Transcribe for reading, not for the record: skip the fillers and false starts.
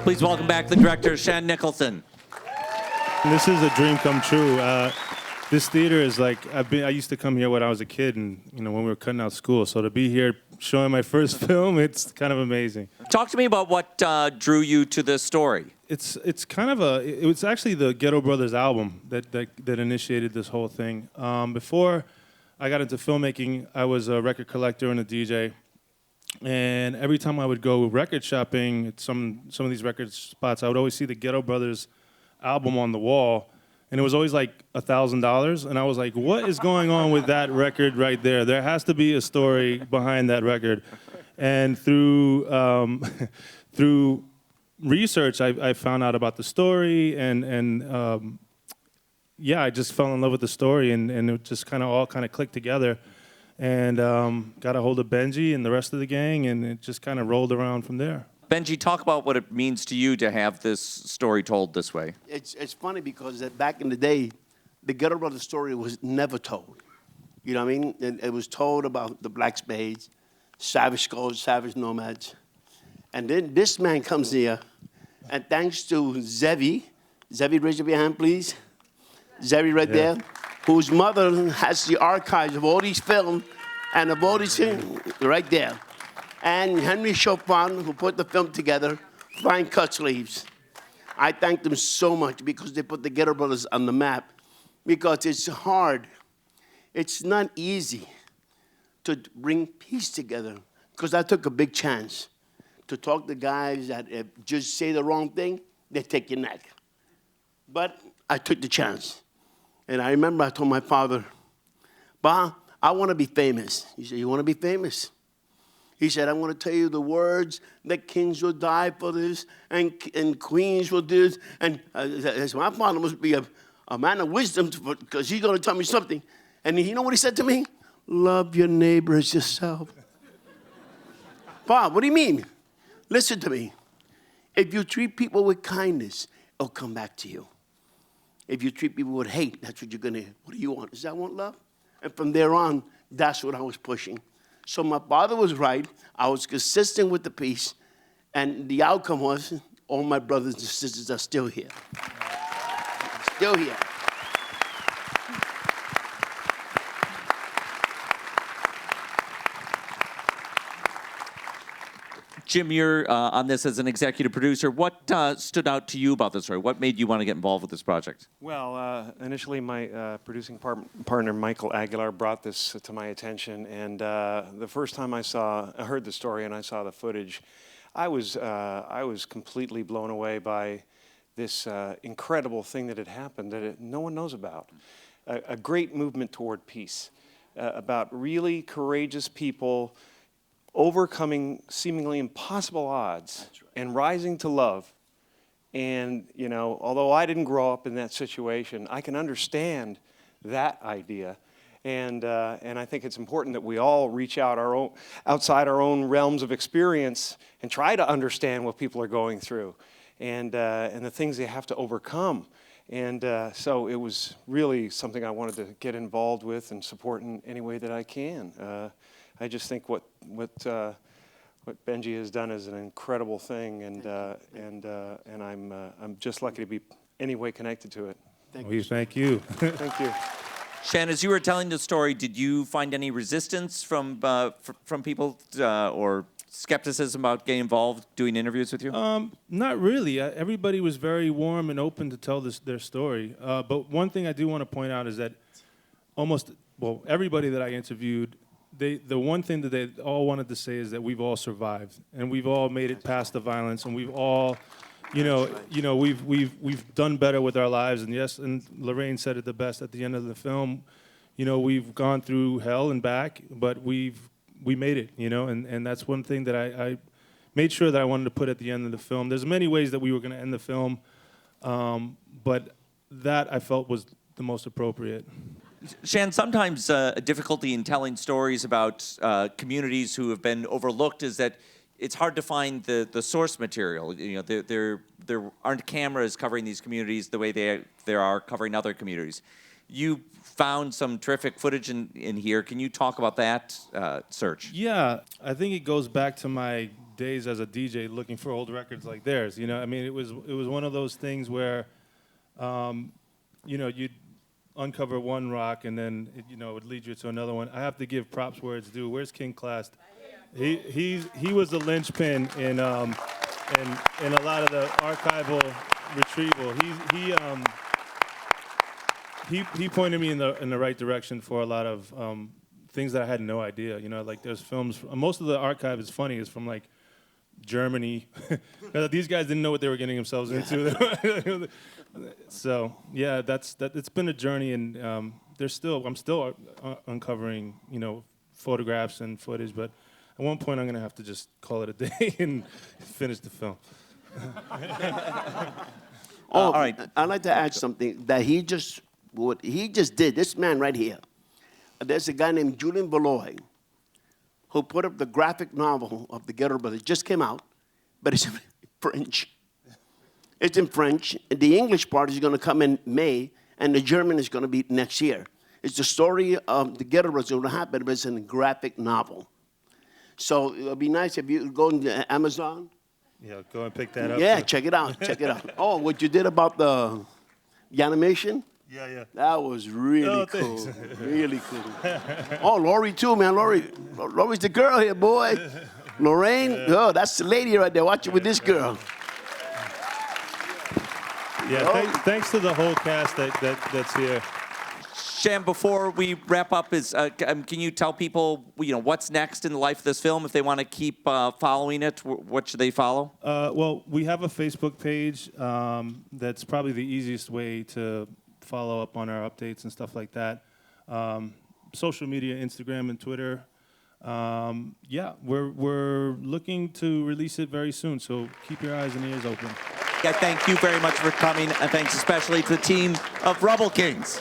Please welcome back the director, Shan Nicholson. This is a dream come true. This theater is like, I used to come here when I was a kid and, when we were cutting out school. So to be here showing my first film, it's kind of amazing. Talk to me about what drew you to this story. It's kind of it was actually the Ghetto Brothers album that initiated this whole thing. Before I got into filmmaking, I was a record collector and a DJ. And every time I would go record shopping at some of these record spots, I would always see the Ghetto Brothers album on the wall. And it was always like $1,000. And I was like, what is going on with that record right there? There has to be a story behind that record. And through through research, I found out about the story. And yeah, I just fell in love with the story. And it just all clicked together. And got a hold of Benjy and the rest of the gang. And it just kind of rolled around from there. Benjy, talk about what it means to you to have this story told this way. It's funny because back in the day, the Ghetto Brothers story was never told. You know what I mean? It was told about the Black Spades, Savage Skulls, Savage Nomads. And then this man comes here, and thanks to Zevi, raise your hand, please. Zevi right there, whose mother has the archives of all these films and of all these things right there. And Henry Chopin, who put the film together, Flying Cut Sleeves. I thank them so much because they put the Ghetto Brothers on the map. Because it's hard. It's not easy to bring peace together. Because I took a big chance to talk to guys that just say the wrong thing, they take your neck. But I took the chance. And I remember I told my father, "Pa, I want to be famous." He said, "You want to be famous?" He said, "I'm going to tell you the words that kings will die for this and queens will do this." And my father must be a man of wisdom because he's going to tell me something. And you know what he said to me? "Love your neighbor as yourself." Pa, what do you mean? Listen to me. If you treat people with kindness, it'll come back to you. If you treat people with hate, that's what you're going to, what do you want? Does that want love? And from there on, that's what I was pushing. So my father was right. I was consistent with the peace. And the outcome was all my brothers and sisters are still here. Still here. Jim, you're on this as an executive producer. What stood out to you about this story? What made you want to get involved with this project? Well, initially my producing partner, Michael Aguilar, brought this to my attention. And the first time I heard the story and I saw the footage, I was completely blown away by this incredible thing that had happened that no one knows about. A great movement toward peace, about really courageous people overcoming seemingly impossible odds and rising to love. And, although I didn't grow up in that situation, I can understand that idea. And I think it's important that we all reach out outside our own realms of experience and try to understand what people are going through and the things they have to overcome. And so it was really something I wanted to get involved with and support in any way that I can. I just think what Benjy has done is an incredible thing, and I'm just lucky to be any way connected to it. Thank you. Thank you. Thank you. Shan, as you were telling the story, did you find any resistance from people or skepticism about getting involved, doing interviews with you? Not really. Everybody was very warm and open to tell their story. But one thing I do want to point out is that everybody that I interviewed, the one thing that they all wanted to say is that we've all survived and we've all made it past the violence and we've all, we've done better with our lives. And yes, and Lorraine said it the best at the end of the film. We've gone through hell and back, but we made it. And that's one thing that I made sure that I wanted to put at the end of the film. There's many ways that we were going to end the film, but that I felt was the most appropriate. Shan, sometimes a difficulty in telling stories about communities who have been overlooked is that it's hard to find the source material. There aren't cameras covering these communities the way there are covering other communities. You found some terrific footage in here. Can you talk about that search? Yeah, I think it goes back to my days as a DJ looking for old records like theirs. You know, I mean, it was one of those things where, you know, you'd uncover one rock and then it would lead you to another one. I have to give props where it's due. Where's King Class? He was the linchpin in a lot of the archival retrieval. He pointed me in the right direction for a lot of things that I had no idea. You know, like there's films. Most of the archive is funny. Is from like Germany. These guys didn't know what they were getting themselves into. So yeah, it's been a journey, and I'm still uncovering photographs and footage. But at one point, I'm gonna have to just call it a day and finish the film. All right. I'd like to add something that what he just did. This man right here. There's a guy named Julian Valois who put up the graphic novel of the Ghetto Brothers. It just came out, but it's in French. It's in French. The English part is going to come in May, and the German is going to be next year. It's the story of the Ghetto Brothers. What happened, but it's in a graphic novel. So it would be nice if you go to Amazon. Yeah, go and pick that up. Yeah, check it out. Check it out. Oh, what you did about the animation? Yeah. That was really cool. Thanks. Really cool. Oh, Lori too, man. Lori's the girl here, boy. Lorraine, oh, that's the lady right there. Watch it with this girl. Yeah, thanks to the whole cast that's here. Shan, before we wrap up, can you tell people what's next in the life of this film? If they want to keep following it, what should they follow? Well, we have a Facebook page. That's probably the easiest way to follow up on our updates and stuff like that. Social media, Instagram and Twitter. Yeah, we're looking to release it very soon, so keep your eyes and ears open. Yeah, thank you very much for coming, and thanks especially to the team of Rubble Kings.